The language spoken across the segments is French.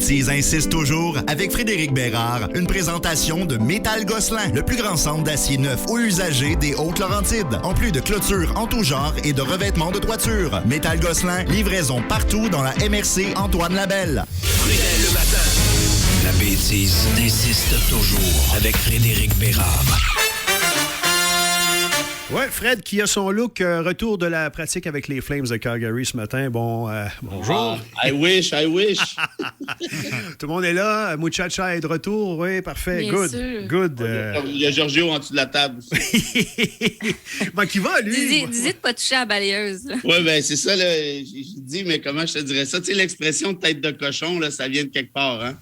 bêtises insiste toujours avec Frédéric Bérard. Une présentation de Métal Gosselin, le plus grand centre d'acier neuf ou usagé des Hautes-Laurentides. En plus de clôtures en tout genre et de revêtements de toiture. Métal Gosselin, livraison partout dans la MRC Antoine Labelle. Frédéric le matin. La bêtise insiste toujours avec Frédéric Bérard. Ouais, Fred qui a son look retour de la pratique avec les Flames de Calgary ce matin. Bonjour. I wish. Tout le monde est là. Muchacha est de retour. Oui, parfait. Bien Good. sûr. Good. Il y a Giorgio en dessous de la table. Qui va, lui? Dis de pas toucher à la balayeuse. Oui, ben c'est ça, là. J'ai dit, mais comment je te dirais ça? Tu sais, l'expression tête de cochon, là, ça vient de quelque part, hein?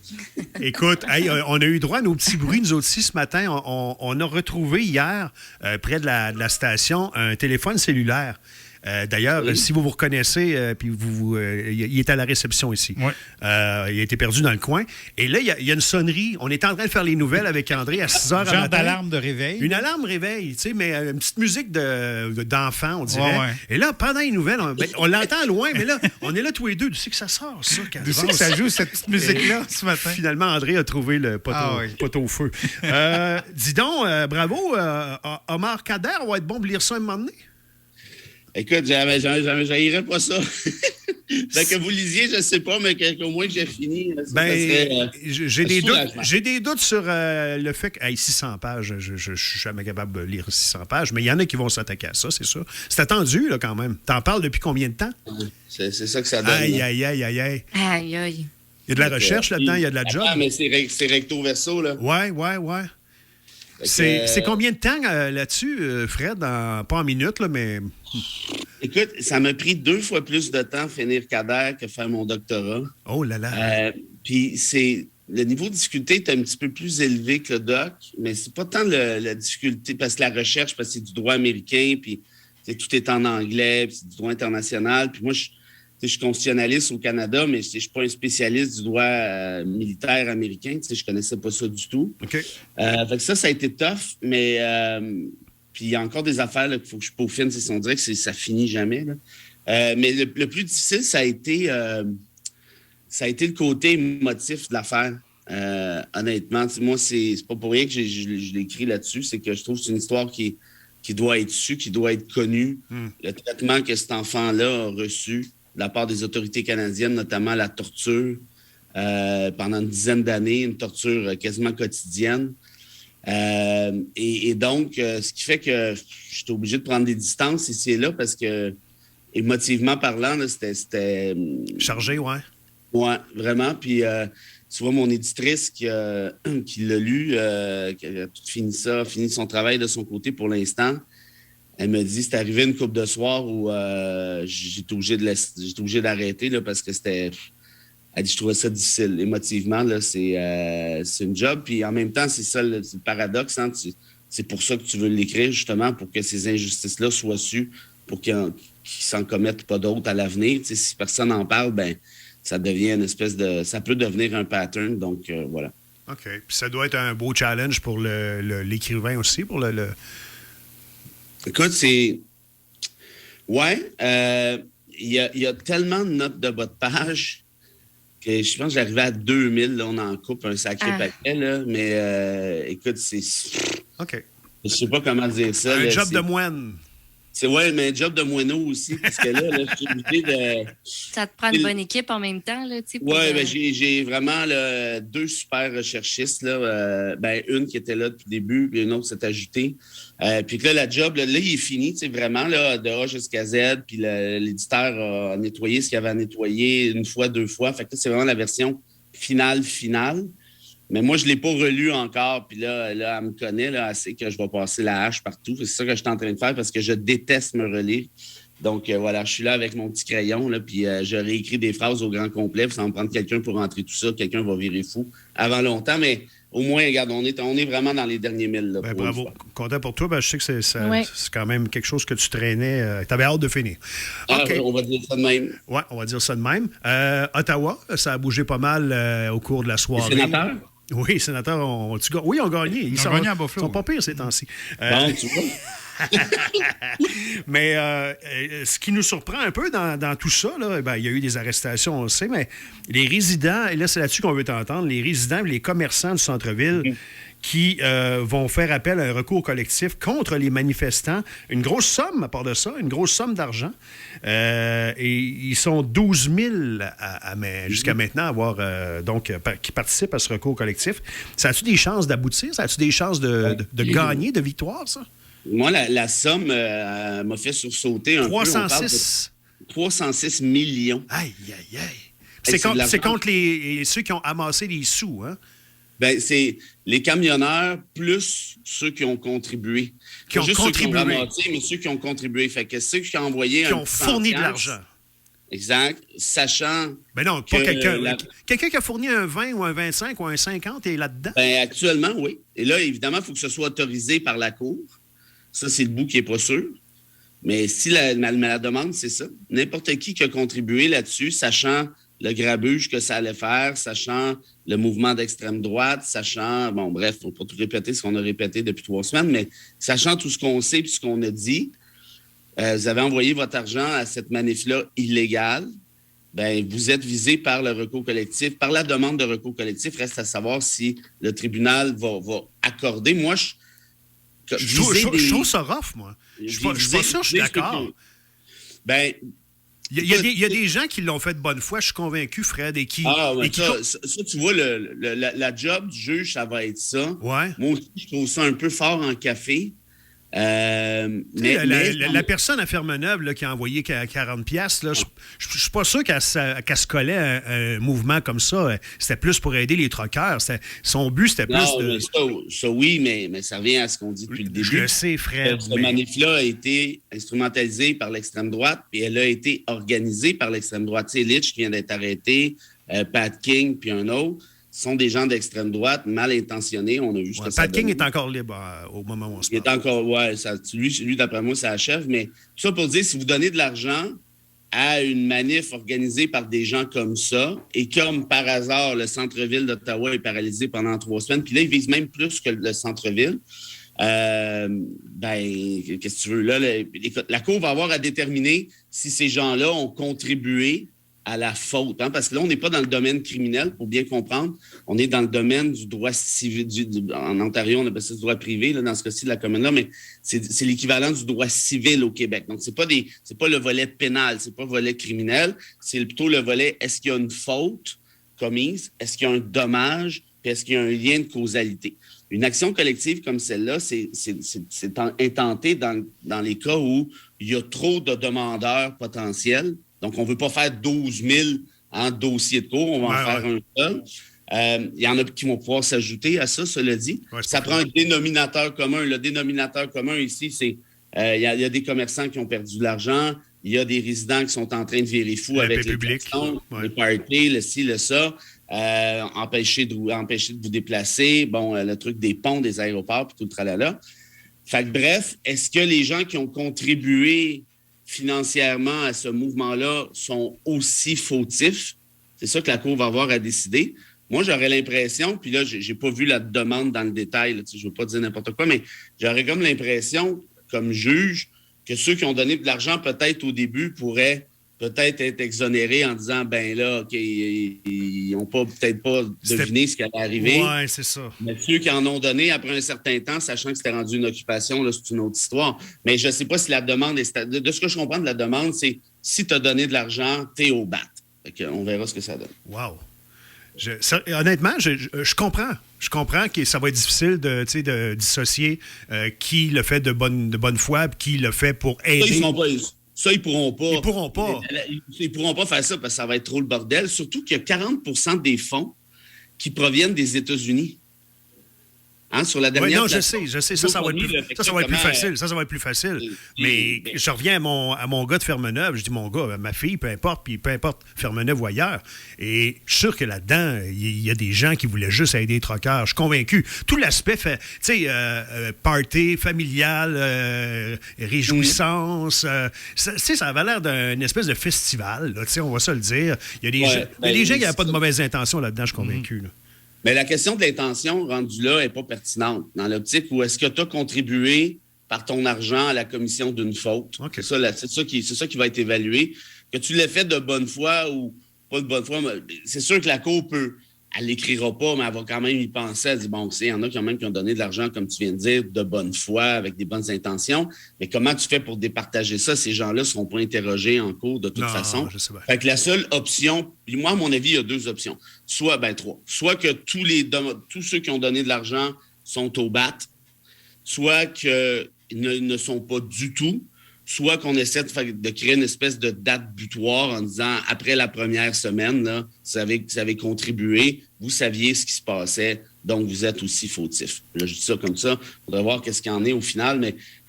Écoute, on a eu droit à nos petits bruits, nous aussi, ce matin. On a retrouvé hier, près de la station, un téléphone cellulaire. D'ailleurs, oui. si vous reconnaissez, puis il est à la réception ici. Ouais. Il a été perdu dans le coin. Et là, il y a une sonnerie. On est en train de faire les nouvelles avec André à 6 h Genre matin. d'alarme de réveil. Une alarme réveil, tu sais, mais une petite musique d'enfant, on dirait. Ouais. Et là, pendant les nouvelles, on l'entend loin, mais là, on est là tous les deux. Tu sais que ça sort, ça, D'où c'est que ça joue, cette petite musique-là, ce matin? Finalement, André a trouvé le poteau au feu. Dis donc, bravo, Omar Kader, on va être bon pour lire ça un moment donné. Écoute, j'haïrais pas ça. Donc, que vous lisiez, je ne sais pas, mais qu'au moins que j'ai fini. J'ai des doutes sur le fait que 600 pages, je ne suis jamais capable de lire 600 pages, mais il y en a qui vont s'attaquer à ça, c'est sûr. C'est attendu, là, quand même. T'en parles depuis combien de temps? C'est ça que ça donne. Aïe. Aïe. Il y a de la recherche là-dedans, il y a de la job. Ah, mais c'est recto verso, là. Ouais. C'est combien de temps là-dessus, Fred? Pas en minutes, là, mais... Écoute, ça m'a pris 2 fois plus de temps finir Kader que faire mon doctorat. Oh là là! Puis le niveau de difficulté est un petit peu plus élevé que le doc, mais c'est pas tant la difficulté, parce que la recherche, parce que c'est du droit américain, puis tout est en anglais, puis c'est du droit international. Puis moi, je suis constitutionnaliste au Canada, mais je ne suis pas un spécialiste du droit militaire américain. Je ne connaissais pas ça du tout. OK. Fait que ça a été tough, mais puis il y a encore des affaires qu'il faut que je peaufine. On dirait que ça ne finit jamais. Là. Mais le plus difficile, ça a été le côté émotif de l'affaire. Honnêtement, moi, c'est pas pour rien que je l'ai écrit là-dessus. C'est que je trouve que c'est une histoire qui doit être su, qui doit être connue. Le traitement que cet enfant-là a reçu de la part des autorités canadiennes, notamment la torture, pendant une dizaine d'années, une torture quasiment quotidienne. Et donc, ce qui fait que j'étais obligé de prendre des distances ici et là parce que, émotivement parlant, là, c'était... Chargé, ouais. Ouais, vraiment. Puis, tu vois, mon éditrice qui l'a lu, qui a tout fini son travail de son côté pour l'instant, elle me dit, c'est arrivé une couple de soirs où j'étais obligé d'arrêter là, parce que c'était... Elle dit, je trouvais ça difficile. Émotivement, là, c'est une job. Puis en même temps, c'est le paradoxe. Hein? C'est pour ça que tu veux l'écrire, justement, pour que ces injustices-là soient sues, pour qu'ils s'en commettent pas d'autres à l'avenir. Tu sais, si personne n'en parle, ben ça devient une espèce de... Ça peut devenir un pattern. Donc, voilà. OK. Puis ça doit être un beau challenge pour l'écrivain aussi, pour le... Écoute, c'est... Ouais. Il y a tellement de notes de bas de page... Je pense que j'arrivais à 2000. Là, on en coupe un sacré paquet. Là, mais écoute, c'est... OK. Je sais pas comment dire ça. Un là, job de moine. Ouais, mais un job de moineau aussi. Parce que là je suis obligé de... Ça te prend une bonne équipe en même temps. Oui, ben, j'ai vraiment 2 super recherchistes. Là, une qui était là depuis le début, puis une autre s'est ajoutée. Puis là, la job, là, il est fini, vraiment, là, de A jusqu'à Z. Puis l'éditeur a nettoyé ce qu'il avait à nettoyer 1 fois, 2 fois. Fait que là, c'est vraiment la version finale. Mais moi, je ne l'ai pas relu encore. Puis là, elle me connaît là, assez que je vais passer la hache partout. C'est ça que je suis en train de faire parce que je déteste me relire. Donc, voilà, je suis là avec mon petit crayon, là, puis je réécris des phrases au grand complet. Puis ça va me prendre quelqu'un pour rentrer tout ça. Quelqu'un va virer fou avant longtemps. Mais au moins, regarde, on est vraiment dans les derniers 1000. Là, ben, bravo. Content pour toi. Ben, je sais que c'est quand même quelque chose que tu traînais. Tu avais hâte de finir. Okay. On va dire ça de même. Oui, on va dire ça de même. Ottawa, ça a bougé pas mal au cours de la soirée. Les sénateurs? Oui, les sénateurs oui, ont gagné. Ils ont gagné à Buffalo. Ils sont pas pires ces temps-ci. Bon, tu vois. Mais ce qui nous surprend un peu dans tout ça, là, il y a eu des arrestations, on le sait, mais les résidents, et là, c'est là-dessus qu'on veut t'entendre, les résidents et les commerçants du centre-ville qui vont faire appel à un recours collectif contre les manifestants. Une grosse somme, à part de ça, une grosse somme d'argent. Et ils sont 12 000 jusqu'à maintenant qui participent à ce recours collectif. Ça a-tu des chances d'aboutir? Ça a-tu des chances de gagner, de victoire, ça? Moi, la somme m'a fait sursauter un 306. peu. 306 millions. Aïe, aïe, aïe. Hey, C'est contre ceux qui ont amassé les sous, hein? Ben, c'est les camionneurs plus ceux qui ont contribué. Qui ont contribué. Ceux qui ont ramassé, mais ceux qui ont contribué. Fait que ceux qui ont envoyé qui ont fourni de l'argent. Exact. Sachant. Ben non, pas quelqu'un. Quelqu'un qui a fourni un 20 ou un 25 ou un 50 est là-dedans. Ben, actuellement, oui. Et là, évidemment, il faut que ce soit autorisé par la Cour. Ça, c'est le bout qui n'est pas sûr. Mais si la demande, c'est ça. N'importe qui a contribué là-dessus, sachant le grabuge que ça allait faire, sachant le mouvement d'extrême droite, sachant, bon, bref, il ne faut pas tout répéter ce qu'on a répété depuis 3 semaines, mais sachant tout ce qu'on sait et ce qu'on a dit, vous avez envoyé votre argent à cette manif-là illégale, bien, vous êtes visé par le recours collectif, par la demande de recours collectif. Reste à savoir si le tribunal va accorder. Moi, je trouve ça rough, moi. Je suis pas sûr, je suis d'accord. Ben, il y a des gens qui l'ont fait de bonne foi, je suis convaincu, Fred, et qui... ça, tu vois, la job du juge, ça va être ça. Ouais. Moi aussi, je trouve ça un peu fort en café. La personne à Fermeneuve là, qui a envoyé 40 piastres, là, je suis pas sûr qu'elle se collait un mouvement comme ça. C'était plus pour aider les troqueurs. Son but, c'était plus de... Ça, oui, mais ça revient à ce qu'on dit depuis le début. Je le sais, Fred. Cette manif-là a été instrumentalisée par l'extrême droite, puis elle a été organisée par l'extrême droite. Tu sais, Litch qui vient d'être arrêté, Pat King, puis un autre. Sont des gens d'extrême droite mal intentionnés. On a vu ce que ça Pat King est encore libre au moment où on se parle. Il est encore, lui, d'après moi, ça achève. Mais tout ça pour dire, si vous donnez de l'argent à une manif organisée par des gens comme ça, et comme par hasard, le centre-ville d'Ottawa est paralysé pendant 3 semaines, puis là, ils visent même plus que le centre-ville, qu'est-ce que tu veux? Là, la Cour va avoir à déterminer si ces gens-là ont contribué à la faute, hein, parce que là, on n'est pas dans le domaine criminel, pour bien comprendre. On est dans le domaine du droit civil. En Ontario, on appelle ça du droit privé, là, dans ce cas-ci de la commune-là, mais c'est l'équivalent du droit civil au Québec. Donc, c'est pas le volet pénal, c'est pas le volet criminel, c'est plutôt le volet est-ce qu'il y a une faute commise, est-ce qu'il y a un dommage, puis est-ce qu'il y a un lien de causalité. Une action collective comme celle-là, c'est intenté dans les cas où il y a trop de demandeurs potentiels. Donc, on ne veut pas faire 12 000 en dossier de cours, on va en faire un seul. Il y en a qui vont pouvoir s'ajouter à ça, cela dit. Ça prend un dénominateur commun. Le dénominateur commun ici, c'est il y a des commerçants qui ont perdu de l'argent, il y a des résidents qui sont en train de virer fous avec les klaxons, les parties, le ci, le ça, empêcher de vous déplacer, le truc des ponts, des aéroports, puis tout le tralala. Fait que bref, est-ce que les gens qui ont contribué financièrement à ce mouvement-là sont aussi fautifs? C'est ça que la Cour va avoir à décider. Moi, j'aurais l'impression, puis là, j'ai pas vu la demande dans le détail, là, je ne veux pas dire n'importe quoi, mais j'aurais comme l'impression, comme juge, que ceux qui ont donné de l'argent peut-être au début pourraient peut-être être exonérés en disant, ben là, OK, ils n'ont peut-être pas deviné ce qui allait arriver. Oui, c'est ça. Mais ceux qui en ont donné après un certain temps, sachant que c'était rendu une occupation, là, c'est une autre histoire. Mais je ne sais pas si la demande est... De ce que je comprends de la demande, c'est si tu as donné de l'argent, tu es au bat. On verra ce que ça donne. Wow. Honnêtement, je comprends. Je comprends que ça va être difficile de dissocier qui le fait de bonne foi et qui le fait pour aider. Ça, ils pourront pas. Ils pourront pas. Ils pourront pas faire ça parce que ça va être trop le bordel. Surtout qu'il y a 40% des fonds qui proviennent des États-Unis. Hein, sur la dernière je sais. Ça va être plus facile. Ça va être plus facile. Mais je reviens à mon gars de Fermeneuve. Je dis mon gars, ma fille, peu importe Fermeneuve ou ailleurs. Et je suis sûr que là-dedans, il y a des gens qui voulaient juste aider les troqueurs. Je suis convaincu. Tout l'aspect, party, familial, réjouissance, ça avait l'air d'une espèce de festival. Là, on va se le dire. Il y a des gens qui n'avaient pas de mauvaises intentions là-dedans, je suis convaincu. Là. Mais la question de l'intention rendue là n'est pas pertinente. Dans l'optique où est-ce que tu as contribué par ton argent à la commission d'une faute? OK. C'est ça qui va être évalué. Que tu l'aies fait de bonne foi ou pas de bonne foi, c'est sûr que la Cour peut... Elle l'écrira pas, mais elle va quand même y penser. Elle dit, bon, il y en a quand même qui ont donné de l'argent, comme tu viens de dire, de bonne foi, avec des bonnes intentions. Mais comment tu fais pour départager ça? Ces gens-là ne seront pas interrogés en cours de toute façon. Je sais pas. Fait que la seule option, puis moi, à mon avis, il y a 2 options. Soit, trois. Soit que tous ceux qui ont donné de l'argent sont au BAT, soit qu'ils ne sont pas du tout, soit qu'on essaie de créer une espèce de date butoir en disant, après la première semaine, là, vous avez contribué, vous saviez ce qui se passait, donc vous êtes aussi fautif. Là, je dis ça comme ça. Il faudrait voir qu'est-ce qu'il y en est au final,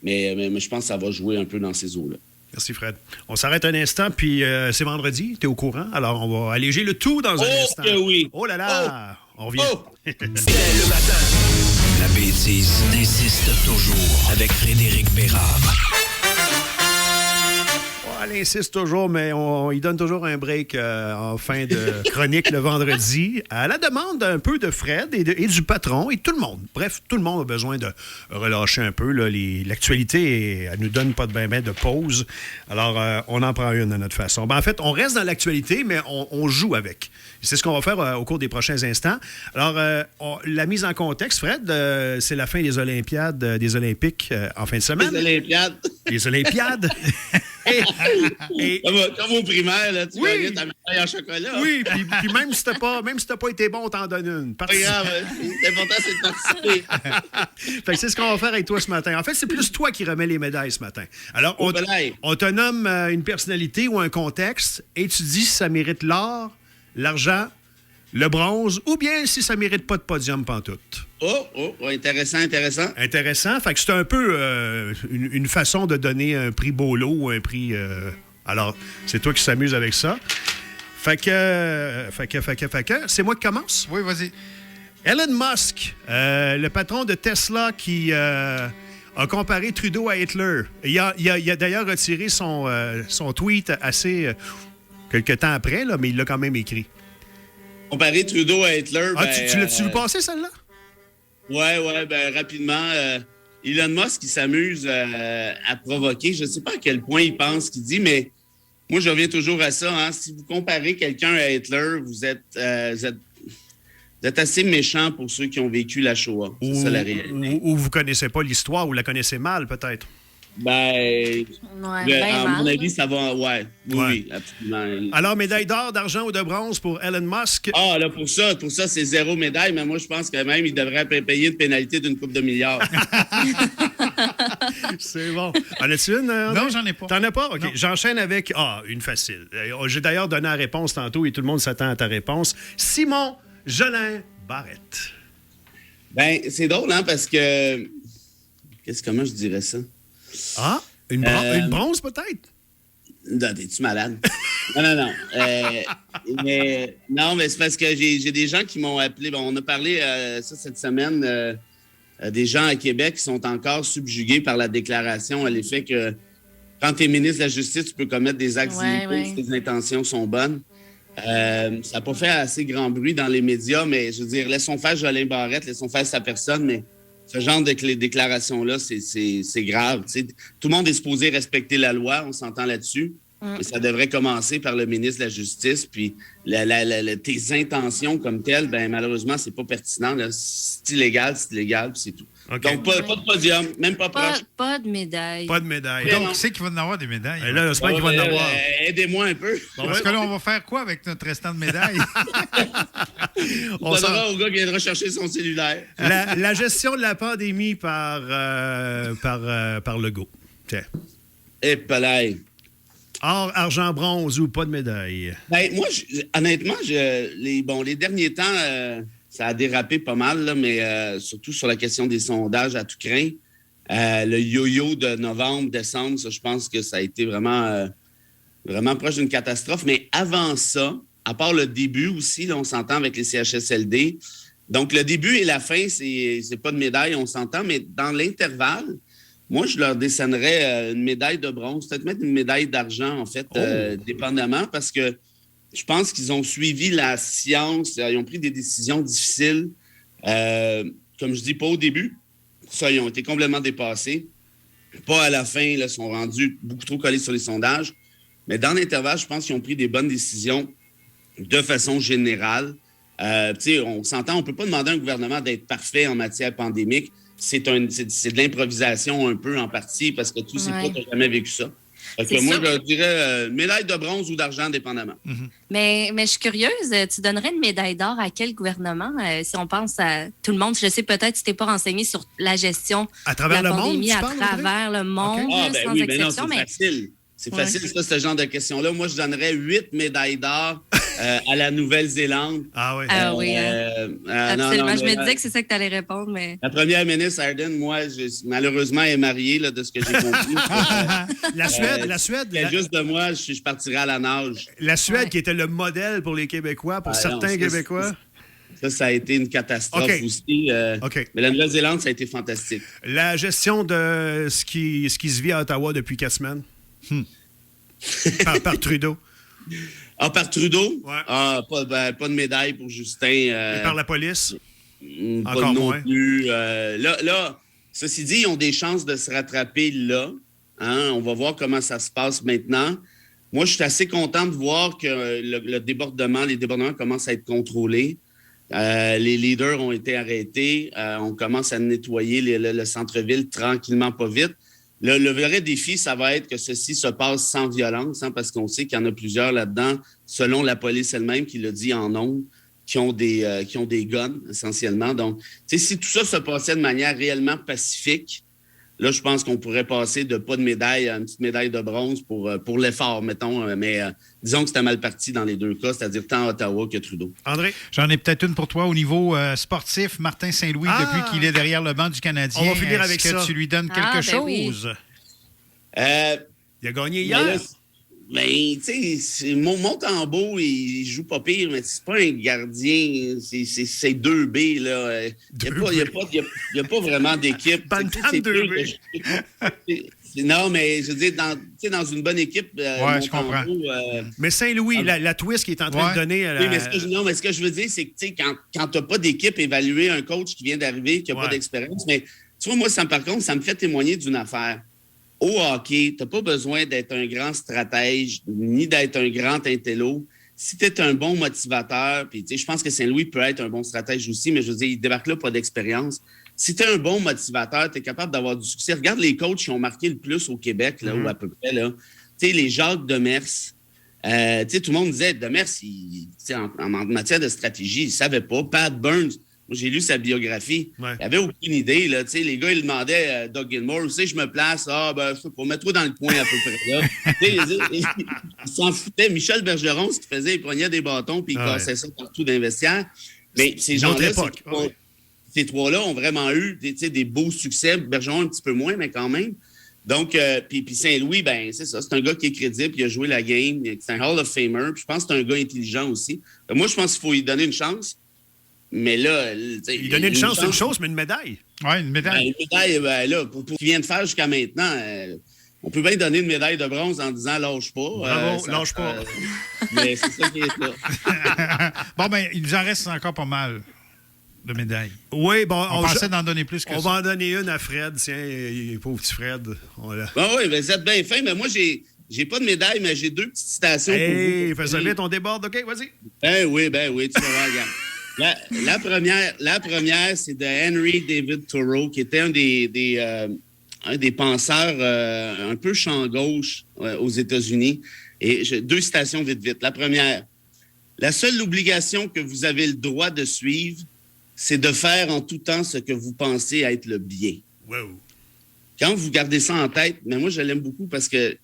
mais je pense que ça va jouer un peu dans ces eaux-là. Merci, Fred. On s'arrête un instant, puis c'est vendredi, tu es au courant, alors on va alléger le tout dans un instant. Que oui! Oh là là! On revient. Dès le matin, la bêtise insiste toujours avec Frédéric Bérard. Elle insiste toujours, mais il donne toujours un break en fin de chronique le vendredi, à la demande un peu de Fred et du patron et tout le monde. Bref, tout le monde a besoin de relâcher un peu. Là, l'actualité, elle nous donne pas de pause. Alors, on en prend une de notre façon. En fait, on reste dans l'actualité, mais on joue avec. C'est ce qu'on va faire au cours des prochains instants. Alors, la mise en contexte, Fred, c'est la fin des Olympiades, des Olympiques en fin de semaine. Les Olympiades. Les Olympiades. Comme au primaire, là, tu gagnais ta médaille en chocolat. Oui, puis même si t'as pas été bon, on t'en donne une. Pas grave, l'important, c'est de participer. Fait que c'est ce qu'on va faire avec toi ce matin. En fait, c'est plus toi qui remets les médailles ce matin. Alors, on te nomme une personnalité ou un contexte et tu dis si ça mérite l'or, l'argent, le bronze, ou bien si ça mérite pas de podium pantoute. Intéressant. Intéressant. Fait que c'est un peu une façon de donner un prix Bolo ou un prix... Alors, c'est toi qui s'amuse avec ça. Fait que, c'est moi qui commence? Oui, vas-y. Elon Musk, le patron de Tesla qui a comparé Trudeau à Hitler. Il a d'ailleurs retiré son tweet assez... quelques temps après, là, mais il l'a quand même écrit. Comparer Trudeau à Hitler... tu l'as-tu vu passer, celle-là? Ouais, rapidement. Elon Musk, il s'amuse à provoquer. Je ne sais pas à quel point il pense qu'il dit, mais moi, je reviens toujours à ça. Hein. Si vous comparez quelqu'un à Hitler, vous êtes assez méchant pour ceux qui ont vécu la Shoah. C'est ça la réalité. Ou vous ne connaissez pas l'histoire, ou la connaissez mal, peut-être. À mon avis, ça va... Oui, absolument. Alors, médaille d'or, d'argent ou de bronze pour Elon Musk? Là, pour ça, c'est 0 médaille, mais moi, je pense que même, il devrait payer une pénalité d'une couple de milliards. C'est bon. En as-tu une, André? Non, j'en ai pas. T'en as pas? OK. Non. J'enchaîne avec... une facile. J'ai d'ailleurs donné la réponse tantôt et tout le monde s'attend à ta réponse. Simon Jolin Barrette. C'est drôle, hein, parce que... Comment je dirais ça? Une bronze, peut-être? Non, t'es-tu malade? Non. Mais c'est parce que j'ai des gens qui m'ont appelé. Bon, on a parlé ça cette semaine, des gens à Québec qui sont encore subjugués par la déclaration à l'effet que quand tu es ministre de la Justice, tu peux commettre des actes illégaux si tes intentions sont bonnes. Ça n'a pas fait assez grand bruit dans les médias, mais je veux dire, laissons faire Jolin Barrette, laissons faire sa personne, mais ce genre de déclarations-là, c'est grave. T'sais. Tout le monde est supposé respecter la loi, on s'entend là-dessus. Mais ça devrait commencer par le ministre de la Justice. Puis tes intentions comme telles, malheureusement, c'est pas pertinent. Là. C'est illégal, puis c'est tout. Okay. Donc, pas de podium, même pas proche. Pas de médaille. Pas de médaille. Donc, qui c'est qui va en avoir des médailles? Là, j'espère qu'il va en avoir. Aidez-moi un peu. Parce que là, on va faire quoi avec notre restant de médailles? On donnera au gars qui viendra chercher son cellulaire. La gestion de la pandémie par Legault. Tiens. Et palais. Or, argent, bronze ou pas de médaille? Moi, honnêtement, les derniers temps, ça a dérapé pas mal, là, mais surtout sur la question des sondages à tout crin. Le yo-yo de novembre, décembre, ça, je pense que ça a été vraiment proche d'une catastrophe. Mais avant ça, à part le début aussi, là, on s'entend avec les CHSLD. Donc, le début et la fin, c'est pas de médaille, on s'entend, mais dans l'intervalle, moi, je leur décernerais une médaille de bronze, peut-être mettre une médaille d'argent, en fait, dépendamment, parce que je pense qu'ils ont suivi la science. Ils ont pris des décisions difficiles. Comme je dis, pas au début. Ça, ils ont été complètement dépassés. Pas à la fin, là, sont rendus beaucoup trop collés sur les sondages. Mais dans l'intervalle, je pense qu'ils ont pris des bonnes décisions de façon générale. On s'entend, on ne peut pas demander à un gouvernement d'être parfait en matière pandémique. C'est de l'improvisation un peu en partie parce que tu sais pas, tu n'as jamais vécu ça. Moi, je dirais médaille de bronze ou d'argent, dépendamment. Mm-hmm. Mais je suis curieuse, tu donnerais une médaille d'or à quel gouvernement si on pense à tout le monde? Je sais peut-être que tu t'es pas renseigné sur la gestion à travers de la le pandémie monde, à travers le monde, sans exception. C'est facile. C'est facile, ça, ce genre de questions-là. Moi, je donnerais 8 médailles d'or à la Nouvelle-Zélande. Ah oui. Absolument. Je me disais que c'est ça que tu allais répondre. Mais... La première ministre, Ardern, moi, malheureusement, est mariée, là, de ce que j'ai compris. La Suède. Juste de moi, je partirais à la nage. La Suède, qui était le modèle pour les Québécois, pour certains Québécois. Ça a été une catastrophe aussi. Mais la Nouvelle-Zélande, ça a été fantastique. La gestion de ce qui se vit à Ottawa depuis 4 semaines. Par Trudeau. Par Trudeau? Ouais. Pas de médaille pour Justin. Et par la police? Encore non plus. Là, ceci dit, ils ont des chances de se rattraper là. Hein? On va voir comment ça se passe maintenant. Moi, je suis assez content de voir que les débordements commencent à être contrôlés. Les leaders ont été arrêtés. On commence à nettoyer le centre-ville tranquillement, pas vite. Le vrai défi, ça va être que ceci se passe sans violence, hein, parce qu'on sait qu'il y en a plusieurs là-dedans, selon la police elle-même, qui le dit en ondes, qui ont des guns, essentiellement. Donc, si tout ça se passait de manière réellement pacifique, là, je pense qu'on pourrait passer de pas de médaille à une petite médaille de bronze pour l'effort, mettons. Mais disons que c'était mal parti dans les deux cas, c'est-à-dire tant Ottawa que Trudeau. André? J'en ai peut-être une pour toi au niveau sportif. Martin Saint-Louis, depuis qu'il est derrière le banc du Canadien, on va finir avec ça. Est-ce que tu lui donnes quelque chose? Il a gagné hier. Tu sais, mon Tambo, il joue pas pire, mais c'est pas un gardien. C'est 2B, là. Il n'y a pas vraiment d'équipe. Bantam 2B. Non, mais je veux dire, dans une bonne équipe, je comprends. Mais Saint-Louis, la twist qu'il est en train de donner... Oui, mais ce que je veux dire, c'est que quand tu n'as pas d'équipe, évaluer un coach qui vient d'arriver, qui n'a pas d'expérience, mais tu vois, moi, par contre, ça me fait témoigner d'une affaire. Au hockey, tu n'as pas besoin d'être un grand stratège ni d'être un grand intello. Si tu es un bon motivateur, puis je pense que Saint-Louis peut être un bon stratège aussi, mais je veux dire, il débarque là pas d'expérience. Si tu es un bon motivateur, tu es capable d'avoir du succès. Regarde les coachs qui ont marqué le plus au Québec, là, ou à peu près. Là. Les Jacques Demers. Tout le monde disait, Demers, en matière de stratégie, il ne savait pas. Pat Burns, moi, j'ai lu sa biographie. Ouais. Il n'avait aucune idée. Là, les gars, ils demandaient à Doug Gilmour, où c'est je me place? Je sais pas, mets-toi dans le coin à peu près. Là. Il s'en foutait. Michel Bergeron, ce qu'il faisait, il prenait des bâtons puis il cassait ça partout d'investir. Mais ces gens-là, ces trois-là ont vraiment eu des beaux succès. Bergeron, un petit peu moins, mais quand même. Donc, puis Saint-Louis, ben c'est ça. C'est un gars qui est crédible, il a joué la game. C'est un Hall of Famer. Puis je pense que c'est un gars intelligent aussi. Moi, je pense qu'il faut lui donner une chance. Mais là... Il donner une chance, c'est une chose, mais une médaille. Oui, une médaille. Une médaille, là, pour ce qu'il vient de faire jusqu'à maintenant, on peut bien donner une médaille de bronze en disant « lâche pas ». Bravo, lâche pas. Mais c'est ça qui est là. Bon, ben il nous en reste encore pas mal de médailles. Oui, bon... On pensait d'en donner plus que ça. On va en donner une à Fred. Tiens, pauvre petit Fred. Oui, mais vous êtes bien fin, mais moi, j'ai pas de médaille, mais j'ai 2 petites citations pour vous. Fais ça vite, on déborde. OK, vas-y. Ben oui, tu vas voir, regarde. La première, c'est de Henry David Thoreau, qui était un des penseurs un peu champ gauche aux États-Unis. Et j'ai 2 citations vite. La première, la seule obligation que vous avez le droit de suivre, c'est de faire en tout temps ce que vous pensez être le bien. Wow. Quand vous gardez ça en tête, mais moi, je l'aime beaucoup parce que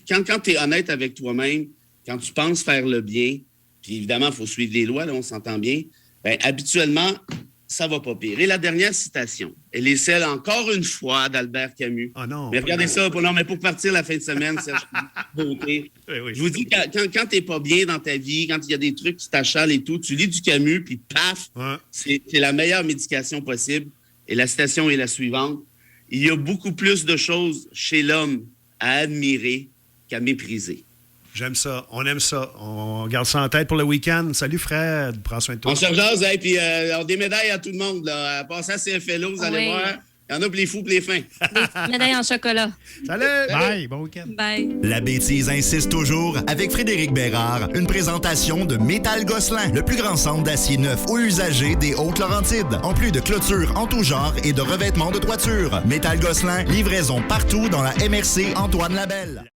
quand tu es honnête avec toi-même, quand tu penses faire le bien, puis évidemment, il faut suivre les lois, là, on s'entend bien, bien, habituellement, ça va pas pire. Et la dernière citation, elle est celle, encore une fois, d'Albert Camus. Ah non. Mais regardez ça, mais pour partir la fin de semaine, Serge, beauté. Oui. Je vous dis, quand tu n'es pas bien dans ta vie, quand il y a des trucs qui t'achalent et tout, tu lis du Camus, puis paf, c'est la meilleure médication possible. Et la citation est la suivante. Il y a beaucoup plus de choses chez l'homme à admirer qu'à mépriser. J'aime ça. On aime ça. On garde ça en tête pour le week-end. Salut, Fred. Prends soin de toi. On se rejase, puis on des médailles à tout le monde. Là. À passer à CFLO, vous allez voir. Il y en a pour les fous, pour les fins. Des médailles en chocolat. Salut! Bye, bon week-end. Bye. La bêtise insiste toujours avec Frédéric Bérard. Une présentation de Métal Gosselin, le plus grand centre d'acier neuf ou usagé des Hautes-Laurentides. En plus de clôtures en tout genre et de revêtements de toiture. Métal Gosselin, livraison partout dans la MRC Antoine Labelle.